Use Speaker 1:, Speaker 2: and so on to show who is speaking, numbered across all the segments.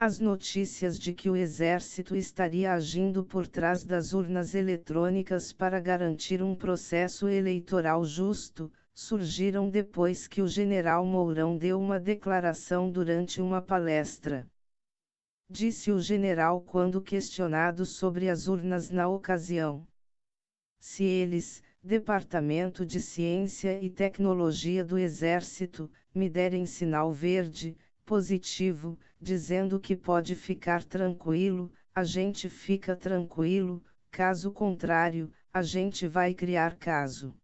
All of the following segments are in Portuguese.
Speaker 1: As notícias de que o Exército estaria agindo por trás das urnas eletrônicas para garantir um processo eleitoral justo, surgiram depois que o general Mourão deu uma declaração durante uma palestra. Disse o general quando questionado sobre as urnas na ocasião: se eles, Departamento de Ciência e Tecnologia do Exército, me derem sinal verde, positivo, dizendo que pode ficar tranquilo, a gente fica tranquilo, caso contrário, a gente vai criar caso.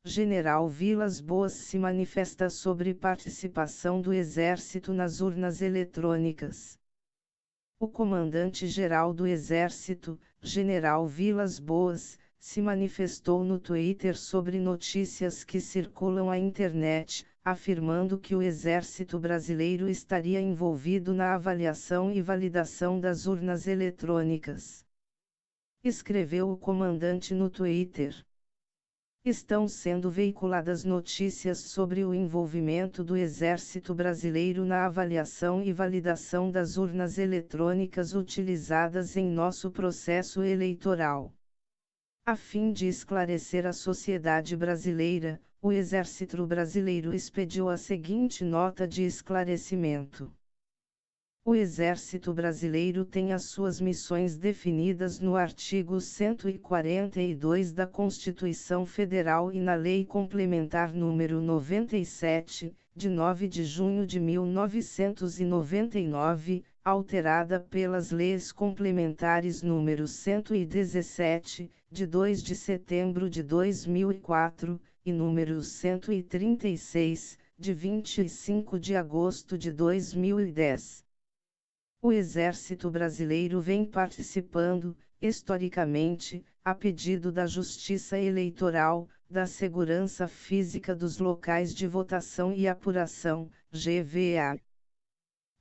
Speaker 1: General Vilas Boas se manifesta sobre participação do Exército nas urnas eletrônicas. O comandante-geral do Exército, General Vilas Boas, se manifestou no Twitter sobre notícias que circulam à internet, afirmando que o Exército brasileiro estaria envolvido na avaliação e validação das urnas eletrônicas. Escreveu o comandante no Twitter. Estão sendo veiculadas notícias sobre o envolvimento do Exército Brasileiro na avaliação e validação das urnas eletrônicas utilizadas em nosso processo eleitoral. A fim de esclarecer a sociedade brasileira, o Exército Brasileiro expediu a seguinte nota de esclarecimento. O Exército Brasileiro tem as suas missões definidas no artigo 142 da Constituição Federal e na Lei Complementar nº 97, de 9 de junho de 1999, alterada pelas Leis Complementares nº 117, de 2 de setembro de 2004, e nº 136, de 25 de agosto de 2010. O Exército Brasileiro vem participando, historicamente, a pedido da Justiça Eleitoral, da Segurança Física dos Locais de Votação e Apuração, GVA.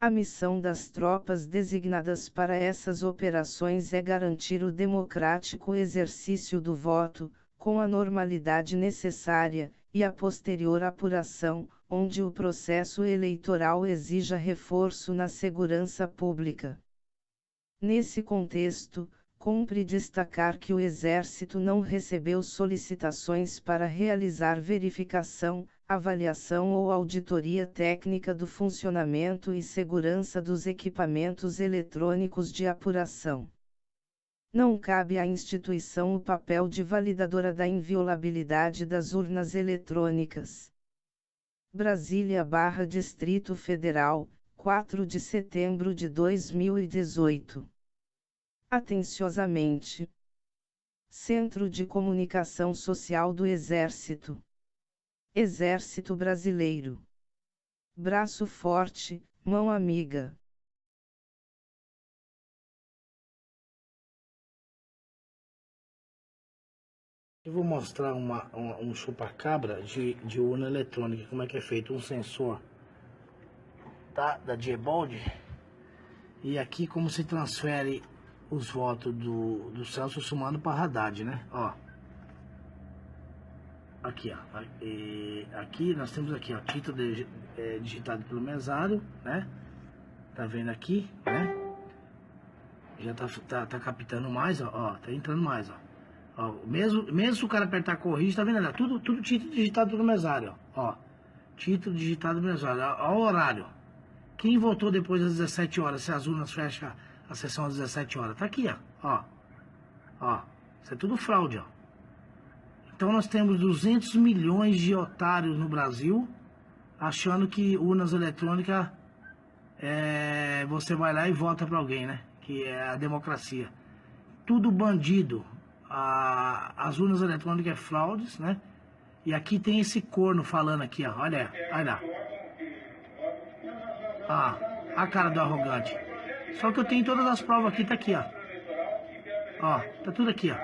Speaker 1: A missão das tropas designadas para essas operações é garantir o democrático exercício do voto, com a normalidade necessária, e a posterior apuração, onde o processo eleitoral exija reforço na segurança pública. Nesse contexto, cumpre destacar que o Exército não recebeu solicitações para realizar verificação, avaliação ou auditoria técnica do funcionamento e segurança dos equipamentos eletrônicos de apuração. Não cabe à instituição o papel de validadora da inviolabilidade das urnas eletrônicas. Brasília/Distrito Federal, 4 de setembro de 2018. Atenciosamente. Centro de Comunicação Social do Exército. Exército Brasileiro. Braço forte, mão amiga.
Speaker 2: Eu vou mostrar um chupa-cabra de urna eletrônica, como é que é feito, um sensor da Diebold, e aqui como se transfere os votos do Celso Russomano para Haddad, né? Ó, aqui, ó, aqui nós temos aqui, ó, título digitado pelo mesário, né? Tá vendo aqui, né? Já tá captando mais, ó, tá entrando mais, ó. Ó, mesmo se o cara apertar corrige, tá vendo? Olha, tudo título digitado pelo mesário, ó. Título digitado pelo mesário, ó o horário. Quem votou depois das 17 horas, se as urnas fecham a sessão às 17 horas? Tá aqui, ó. Ó, isso é tudo fraude, ó. Então nós temos 200 milhões de otários no Brasil, achando que urnas eletrônicas, você vai lá e vota pra alguém, né? Que é a democracia. Tudo bandido. As urnas eletrônicas é fraudes, né? E aqui tem esse corno falando aqui, ó. Olha lá. A cara do arrogante. Só que eu tenho todas as provas aqui, tá aqui, ó. Ó, tá tudo aqui, ó.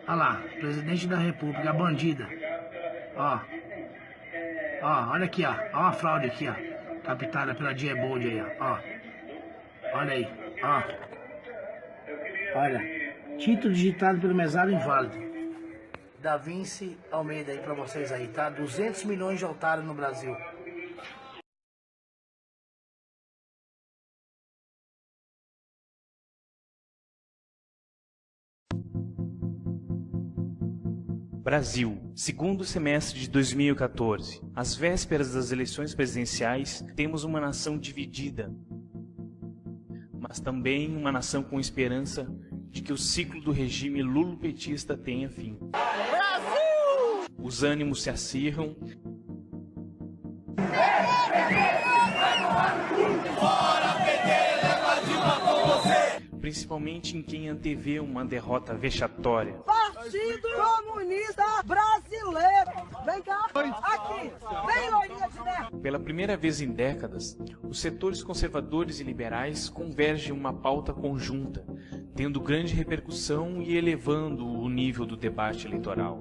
Speaker 2: Olha lá, presidente da República, a bandida. Ó, olha aqui, ó. Ó a fraude aqui, ó. Captada pela Diebold aí, ó. Olha aí, ó. Olha, título digitado pelo mesário inválido. Da Vinci Almeida aí pra vocês aí, tá? 200 milhões de otários no Brasil.
Speaker 3: Brasil, segundo semestre de 2014. Às vésperas das eleições presidenciais, temos uma nação dividida, mas também uma nação com esperança de que o ciclo do regime lulopetista tenha fim. Brasil! Os ânimos se acirram. Principalmente em quem antevê uma derrota vexatória.
Speaker 4: Partido Comunista Brasileiro! Vem cá! Aqui! Vem, loirinha de merda!
Speaker 3: Pela primeira vez em décadas, os setores conservadores e liberais convergem em uma pauta conjunta, tendo grande repercussão e elevando o nível do debate eleitoral.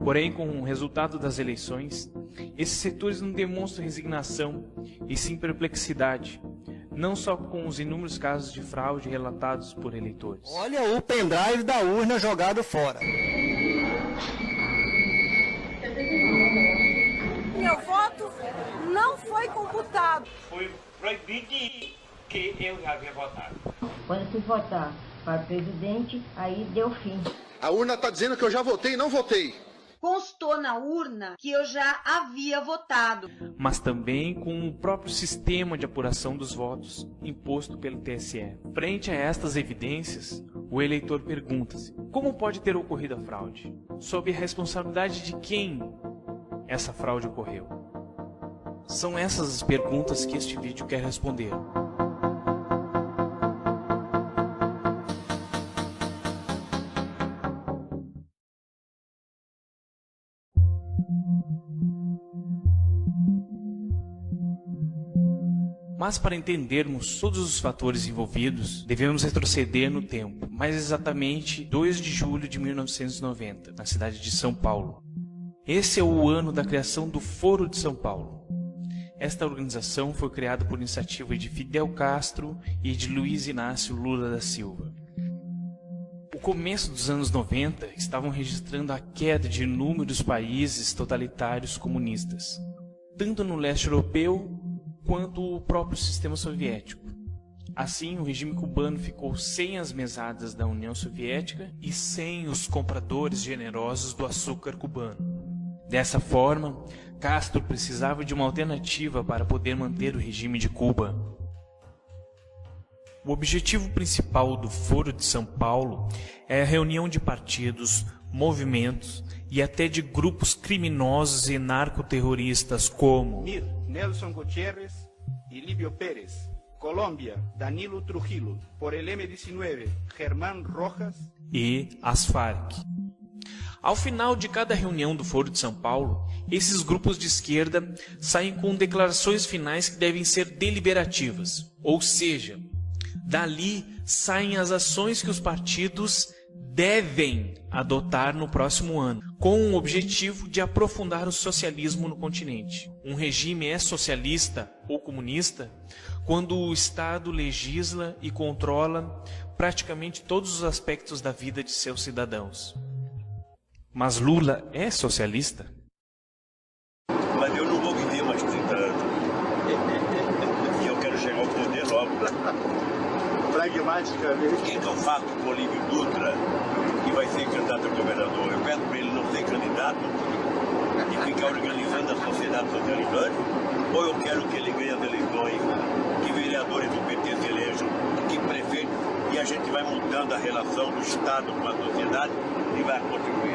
Speaker 3: Porém, com o resultado das eleições, esses setores não demonstram resignação e sim perplexidade, não só com os inúmeros casos de fraude relatados por eleitores.
Speaker 5: Olha o pendrive da urna jogado fora.
Speaker 4: Meu voto não foi computado.
Speaker 3: Foi proibido que eu havia votado.
Speaker 6: Quando eu fui votar para presidente, aí deu fim.
Speaker 7: A urna está dizendo que eu já votei e não votei.
Speaker 8: Constou na urna que eu já havia votado.
Speaker 3: Mas também com o próprio sistema de apuração dos votos imposto pelo TSE. Frente a estas evidências, o eleitor pergunta-se: como pode ter ocorrido a fraude? Sob a responsabilidade de quem essa fraude ocorreu? São essas as perguntas que este vídeo quer responder. Mas para entendermos todos os fatores envolvidos, devemos retroceder no tempo, mais exatamente 2 de julho de 1990, na cidade de São Paulo. Esse é o ano da criação do Foro de São Paulo. Esta organização foi criada por iniciativa de Fidel Castro e de Luiz Inácio Lula da Silva. O começo dos anos 90 estavam registrando a queda de inúmeros países totalitários comunistas, tanto no leste europeu quanto o próprio sistema soviético. Assim, o regime cubano ficou sem as mesadas da União Soviética e sem os compradores generosos do açúcar cubano. Dessa forma, Castro precisava de uma alternativa para poder manter o regime de Cuba. O objetivo principal do Foro de São Paulo é a reunião de partidos, movimentos e até de grupos criminosos e narcoterroristas como
Speaker 9: Nelson Gutiérrez e Líbio Pérez. Colômbia, Danilo Trujillo. Por el M-19, Germán Rojas
Speaker 3: e as Farc. Ao final de cada reunião do Foro de São Paulo, esses grupos de esquerda saem com declarações finais que devem ser deliberativas, ou seja, dali saem as ações que os partidos devem adotar no próximo ano, com o objetivo de aprofundar o socialismo no continente. Um regime é socialista ou comunista quando o Estado legisla e controla praticamente todos os aspectos da vida de seus cidadãos. Mas Lula é socialista?
Speaker 10: Mas eu não vou viver mais 30 anos. E eu quero chegar ao poder logo. Pragmaticamente. Então faço com o Olívio Dutra, que vai ser candidato a governador. Eu peço para ele não ser candidato e ficar organizando a sociedade socializante. Ou eu quero que ele ganhe as eleições, que vereadores do PT se elejam, que prefeitos, e a gente vai mudando a relação do Estado com a sociedade e vai contribuir.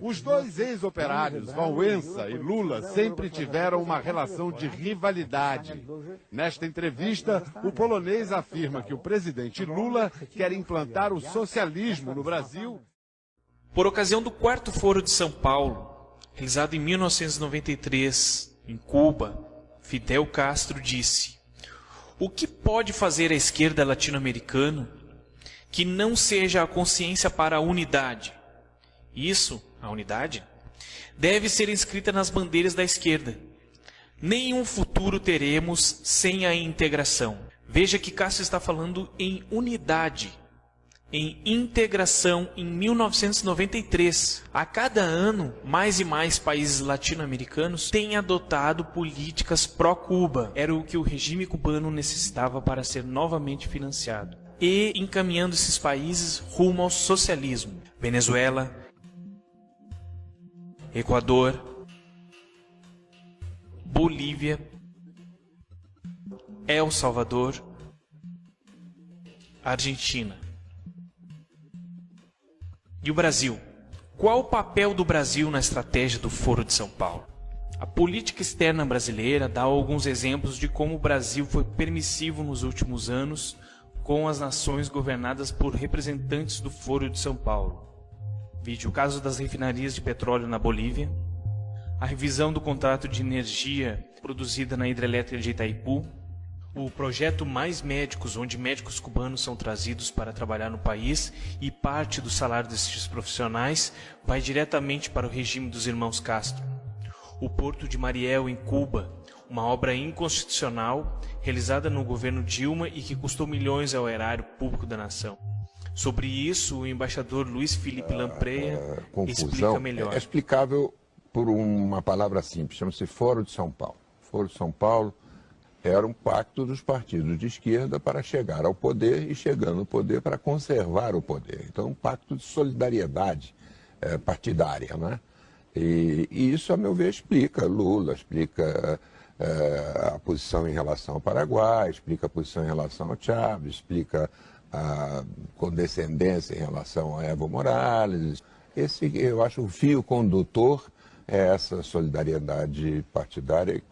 Speaker 11: Os dois ex-operários, Valwença e Lula, sempre tiveram uma relação de rivalidade. Nesta entrevista, o polonês afirma que o presidente Lula quer implantar o socialismo no Brasil.
Speaker 3: Por ocasião do 4º Foro de São Paulo, realizado em 1993, em Cuba, Fidel Castro disse: o que pode fazer a esquerda latino-americana que não seja a consciência para a unidade? Isso, a unidade, deve ser inscrita nas bandeiras da esquerda. Nenhum futuro teremos sem a integração. Veja que Castro está falando em unidade, em integração em 1993. A cada ano, mais e mais países latino-americanos têm adotado políticas pró-Cuba. Era o que o regime cubano necessitava para ser novamente financiado. e encaminhando esses países rumo ao socialismo. Venezuela, Equador, Bolívia, El Salvador, Argentina. E o Brasil? Qual o papel do Brasil na estratégia do Foro de São Paulo? A política externa brasileira dá alguns exemplos de como o Brasil foi permissivo nos últimos anos com as nações governadas por representantes do Foro de São Paulo. Vide o caso das refinarias de petróleo na Bolívia, a revisão do contrato de energia produzida na hidrelétrica de Itaipu, o projeto Mais Médicos, onde médicos cubanos são trazidos para trabalhar no país e parte do salário desses profissionais vai diretamente para o regime dos irmãos Castro. O Porto de Mariel, em Cuba, uma obra inconstitucional realizada no governo Dilma e que custou milhões ao erário público da nação. Sobre isso, o embaixador Luiz Felipe Lampreia explica melhor.
Speaker 12: É explicável por uma palavra simples, chama-se Foro de São Paulo. Foro de São Paulo era um pacto dos partidos de esquerda para chegar ao poder e, chegando ao poder, para conservar o poder. Então, um pacto de solidariedade partidária, né? E isso, a meu ver, explica Lula, explica a posição em relação ao Paraguai, explica a posição em relação ao Chávez, explica a condescendência em relação a Evo Morales. Esse, eu acho, o fio condutor é essa solidariedade partidária.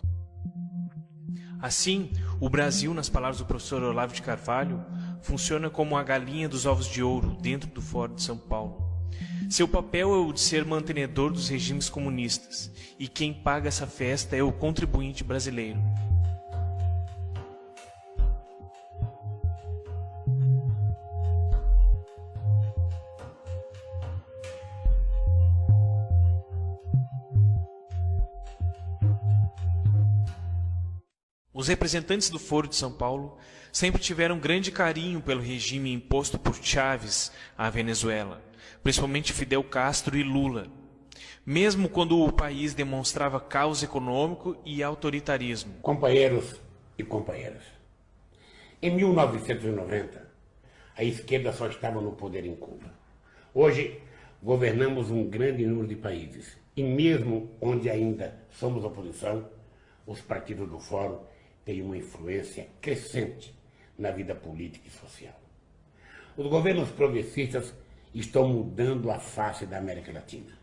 Speaker 3: Assim, o Brasil, nas palavras do professor Olavo de Carvalho, funciona como a galinha dos ovos de ouro dentro do Foro de São Paulo. Seu papel é o de ser mantenedor dos regimes comunistas, e quem paga essa festa é o contribuinte brasileiro. Os representantes do Foro de São Paulo sempre tiveram grande carinho pelo regime imposto por Chávez à Venezuela, principalmente Fidel Castro e Lula, mesmo quando o país demonstrava caos econômico e autoritarismo.
Speaker 13: Companheiros e companheiras, em 1990, a esquerda só estava no poder em Cuba. Hoje, governamos um grande número de países, e mesmo onde ainda somos oposição, os partidos do Fórum têm uma influência crescente na vida política e social. Os governos progressistas estão mudando a face da América Latina.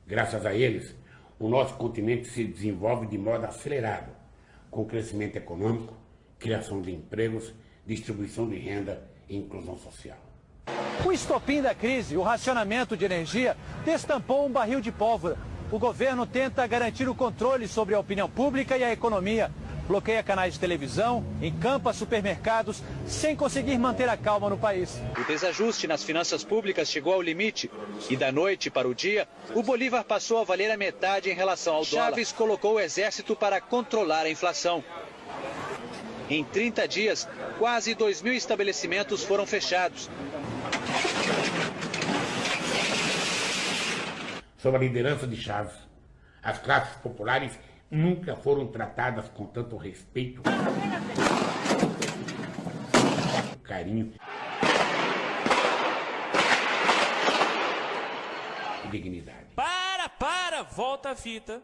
Speaker 13: Graças a eles, o nosso continente se desenvolve de modo acelerado, com crescimento econômico, criação de empregos, distribuição de renda e inclusão social.
Speaker 14: O estopim da crise, o racionamento de energia, destampou um barril de pólvora. O governo tenta garantir o controle sobre a opinião pública e a economia. Bloqueia canais de televisão, encampa supermercados, sem conseguir manter a calma no país.
Speaker 15: O desajuste nas finanças públicas chegou ao limite. E da noite para o dia, o Bolívar passou a valer a metade em relação ao dólar. Chávez colocou o exército para controlar a inflação. Em 30 dias, quase 2.000 estabelecimentos foram fechados.
Speaker 13: Sob a liderança de Chávez, as classes populares nunca foram tratadas com tanto respeito, carinho e dignidade.
Speaker 3: Volta a fita.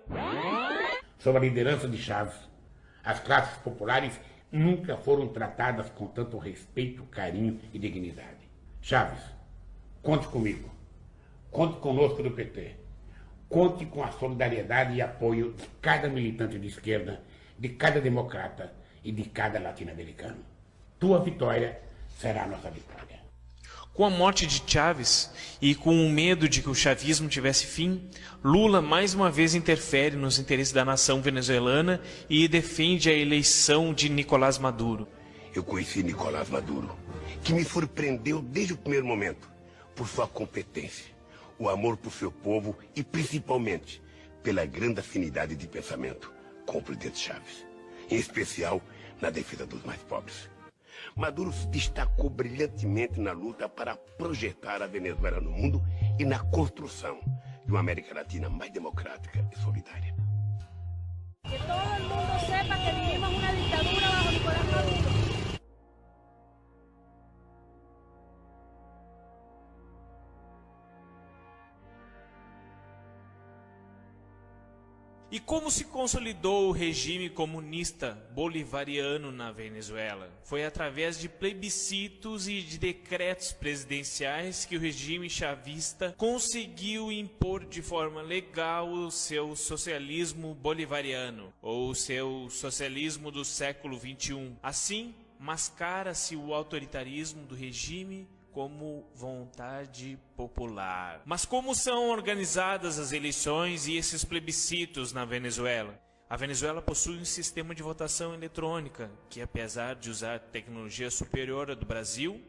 Speaker 13: Sob a liderança de Chávez, as classes populares nunca foram tratadas com tanto respeito, carinho e dignidade. Chávez, conte comigo. Conte conosco do PT. Conte com a solidariedade e apoio de cada militante de esquerda, de cada democrata e de cada latino-americano. Tua vitória será a nossa vitória.
Speaker 3: Com a morte de Chávez e com o medo de que o chavismo tivesse fim, Lula mais uma vez interfere nos interesses da nação venezuelana e defende a eleição de Nicolás Maduro.
Speaker 16: Eu conheci Nicolás Maduro, que me surpreendeu desde o primeiro momento por sua competência, o amor por seu povo e, principalmente, pela grande afinidade de pensamento com o presidente Chávez, em especial na defesa dos mais pobres. Maduro se destacou brilhantemente na luta para projetar a Venezuela no mundo e na construção de uma América Latina mais democrática e solidária.
Speaker 17: Que todo mundo sepa que vivimos uma ditadura bajo Nicolás Maduro.
Speaker 3: E como se consolidou o regime comunista bolivariano na Venezuela? Foi através de plebiscitos e de decretos presidenciais que o regime chavista conseguiu impor de forma legal o seu socialismo bolivariano, ou o seu socialismo do século XXI. Assim, mascara-se o autoritarismo do regime como vontade popular. Mas como são organizadas as eleições e esses plebiscitos na Venezuela? A Venezuela possui um sistema de votação eletrônica que, apesar de usar tecnologia superior à do Brasil,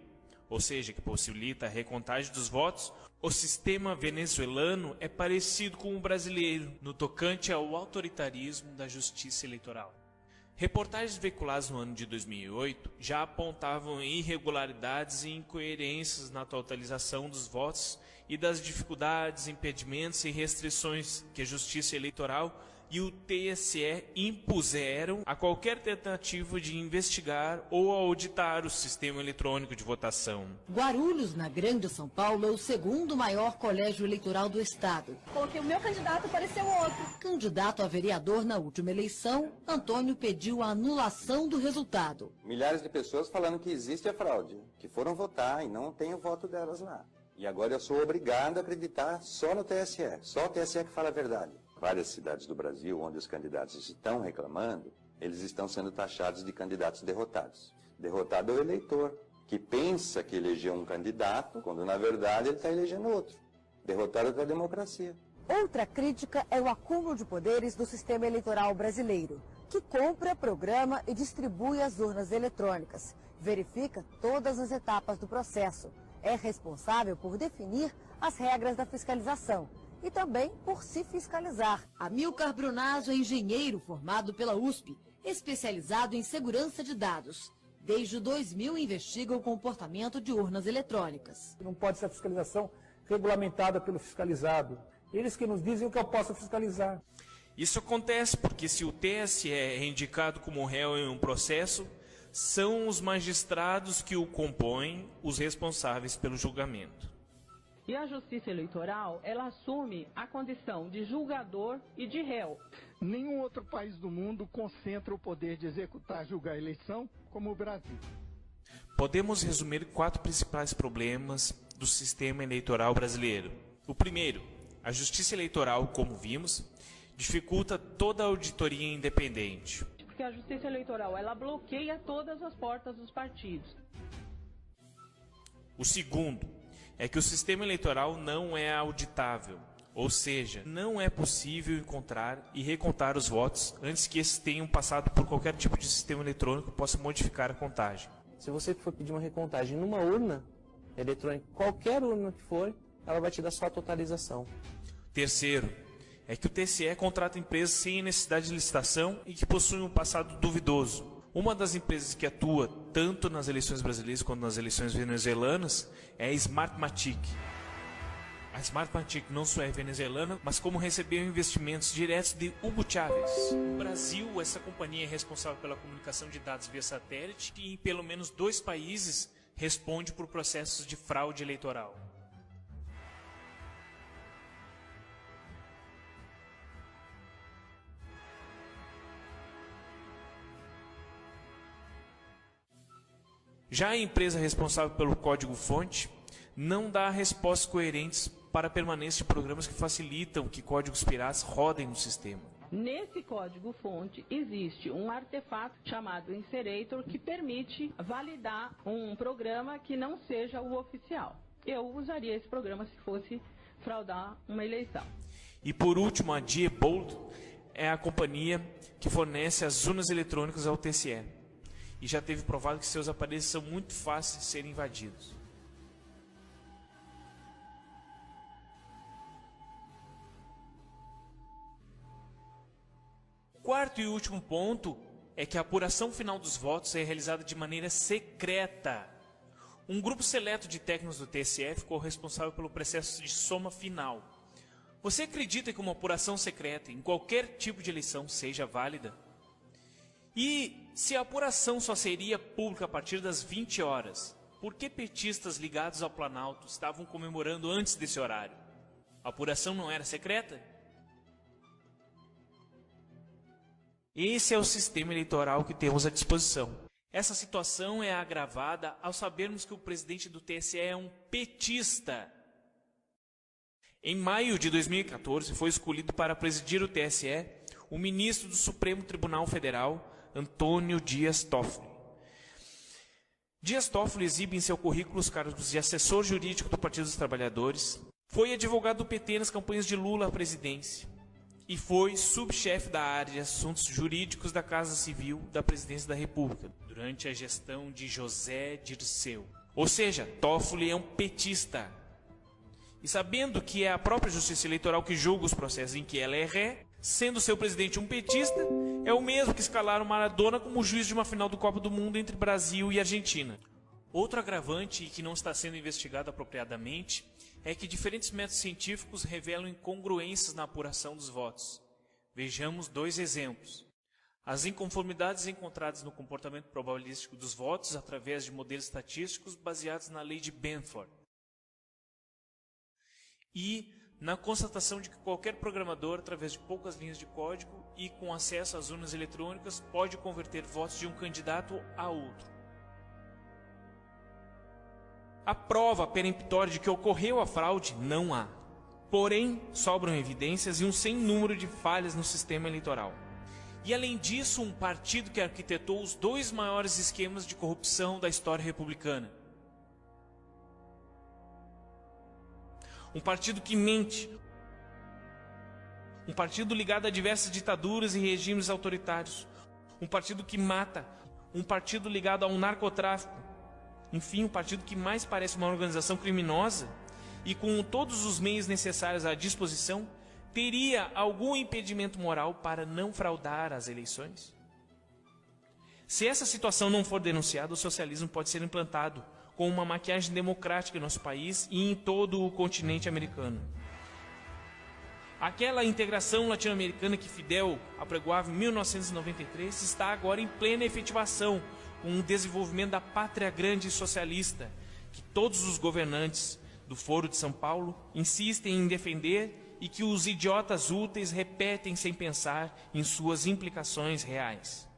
Speaker 3: ou seja, que possibilita a recontagem dos votos, o sistema venezuelano é parecido com o brasileiro no tocante ao autoritarismo da justiça eleitoral. Reportagens veiculadas no ano de 2008 já apontavam irregularidades e incoerências na totalização dos votos e das dificuldades, impedimentos e restrições que a Justiça Eleitoral e o TSE impuseram a qualquer tentativa de investigar ou auditar o sistema eletrônico de votação.
Speaker 18: Guarulhos, na Grande São Paulo, é o segundo maior colégio eleitoral do estado.
Speaker 17: Coloquei o meu candidato, apareceu outro.
Speaker 18: Candidato a vereador na última eleição, Antônio pediu a anulação do resultado.
Speaker 19: Milhares de pessoas falando que existe a fraude, que foram votar e não tem o voto delas lá. E agora eu sou obrigado a acreditar só no TSE, só o TSE que fala a verdade. Várias cidades do Brasil, onde os candidatos estão reclamando, eles estão sendo taxados de candidatos derrotados. Derrotado é o eleitor, que pensa que elegeu um candidato, quando na verdade ele está elegendo outro. Derrotado é a democracia.
Speaker 20: Outra crítica é o acúmulo de poderes do sistema eleitoral brasileiro, que compra, programa e distribui as urnas eletrônicas, verifica todas as etapas do processo, é responsável por definir as regras da fiscalização e também por se fiscalizar.
Speaker 18: Amilcar Brunazzo é engenheiro formado pela USP, especializado em segurança de dados. Desde 2000 investiga o comportamento de urnas eletrônicas.
Speaker 21: Não pode ser a fiscalização regulamentada pelo fiscalizado. Eles que nos dizem o que eu posso fiscalizar.
Speaker 3: Isso acontece porque se o TSE é indicado como réu em um processo, são os magistrados que o compõem os responsáveis pelo julgamento.
Speaker 22: E a Justiça Eleitoral, ela assume a condição de julgador e de réu.
Speaker 23: Nenhum outro país do mundo concentra o poder de executar e julgar a eleição como o Brasil.
Speaker 3: Podemos resumir 4 principais problemas do sistema eleitoral brasileiro. O primeiro, a Justiça Eleitoral, como vimos, dificulta toda a auditoria independente.
Speaker 22: Porque a Justiça Eleitoral, ela bloqueia todas as portas dos partidos.
Speaker 3: O segundo é que o sistema eleitoral não é auditável, ou seja, não é possível encontrar e recontar os votos antes que esses tenham passado por qualquer tipo de sistema eletrônico que possa modificar a contagem.
Speaker 24: Se você for pedir uma recontagem numa urna eletrônica, qualquer urna que for, ela vai te dar só a totalização.
Speaker 3: Terceiro, é que o TSE contrata empresas sem necessidade de licitação e que possuem um passado duvidoso. Uma das empresas que atua tanto nas eleições brasileiras quanto nas eleições venezuelanas é a Smartmatic. A Smartmatic não só é venezuelana, mas como recebeu investimentos diretos de Hugo Chávez. No Brasil, essa companhia é responsável pela comunicação de dados via satélite e em pelo menos 2 países responde por processos de fraude eleitoral. Já a empresa responsável pelo código-fonte não dá respostas coerentes para a permanência de programas que facilitam que códigos piratas rodem no sistema.
Speaker 22: Nesse código-fonte existe um artefato chamado Inserator que permite validar um programa que não seja o oficial. Eu usaria esse programa se fosse fraudar uma eleição.
Speaker 3: E por último, a Diebold é a companhia que fornece as urnas eletrônicas ao TSE. E já teve provado que seus aparelhos são muito fáceis de serem invadidos. O quarto e último ponto é que a apuração final dos votos é realizada de maneira secreta. Um grupo seleto de técnicos do TSE ficou responsável pelo processo de soma final. Você acredita que uma apuração secreta em qualquer tipo de eleição seja válida? E se a apuração só seria pública a partir das 20 horas, por que petistas ligados ao Planalto estavam comemorando antes desse horário? A apuração não era secreta? Esse é o sistema eleitoral que temos à disposição. Essa situação é agravada ao sabermos que o presidente do TSE é um petista. Em maio de 2014, foi escolhido para presidir o TSE o ministro do Supremo Tribunal Federal, Antônio Dias Toffoli. Dias Toffoli exibe em seu currículo os cargos de assessor jurídico do Partido dos Trabalhadores, foi advogado do PT nas campanhas de Lula à presidência e foi subchefe da área de assuntos jurídicos da Casa Civil da Presidência da República durante a gestão de José Dirceu. Ou seja, Toffoli é um petista. E sabendo que é a própria Justiça Eleitoral que julga os processos em que ela é ré, sendo seu presidente um petista, é o mesmo que escalaram Maradona como juiz de uma final do Copa do Mundo entre Brasil e Argentina. Outro agravante que não está sendo investigado apropriadamente é que diferentes métodos científicos revelam incongruências na apuração dos votos. Vejamos 2 exemplos. As inconformidades encontradas no comportamento probabilístico dos votos através de modelos estatísticos baseados na lei de Benford. E na constatação de que qualquer programador, através de poucas linhas de código e com acesso às urnas eletrônicas, pode converter votos de um candidato a outro. A prova peremptória de que ocorreu a fraude não há. Porém, sobram evidências e um sem número de falhas no sistema eleitoral. E além disso, um partido que arquitetou os 2 maiores esquemas de corrupção da história republicana. Um partido que mente. Um partido ligado a diversas ditaduras e regimes autoritários. Um partido que mata. Um partido ligado ao narcotráfico. Enfim, um partido que mais parece uma organização criminosa e com todos os meios necessários à disposição, teria algum impedimento moral para não fraudar as eleições? Se essa situação não for denunciada, o socialismo pode ser implantado com uma maquiagem democrática em nosso país e em todo o continente americano. Aquela integração latino-americana que Fidel apregoava em 1993 está agora em plena efetivação, com o desenvolvimento da pátria grande socialista, que todos os governantes do Foro de São Paulo insistem em defender e que os idiotas úteis repetem sem pensar em suas implicações reais.